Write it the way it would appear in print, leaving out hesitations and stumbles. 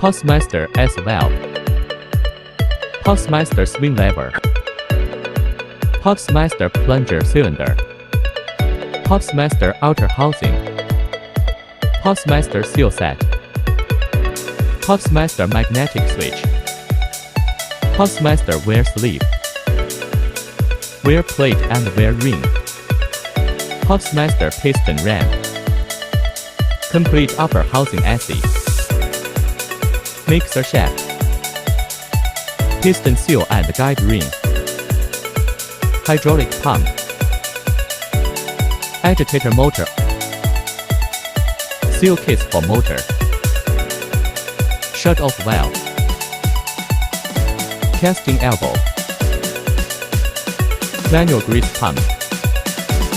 Putzmeister S valve. Putzmeister swing lever. Putzmeister plunger cylinder. Putzmeister outer housing. Putzmeister seal set. Putzmeister magnetic switch. Putzmeister wear sleeve. Wear plate and wear ring. Putzmeister piston ram. Complete upper housing AC. Mixer shaft. Piston seal and guide ring. Hydraulic pump. Agitator motor. Seal kits for motor. Shut-off valve. Casting elbow. Manual grease pump.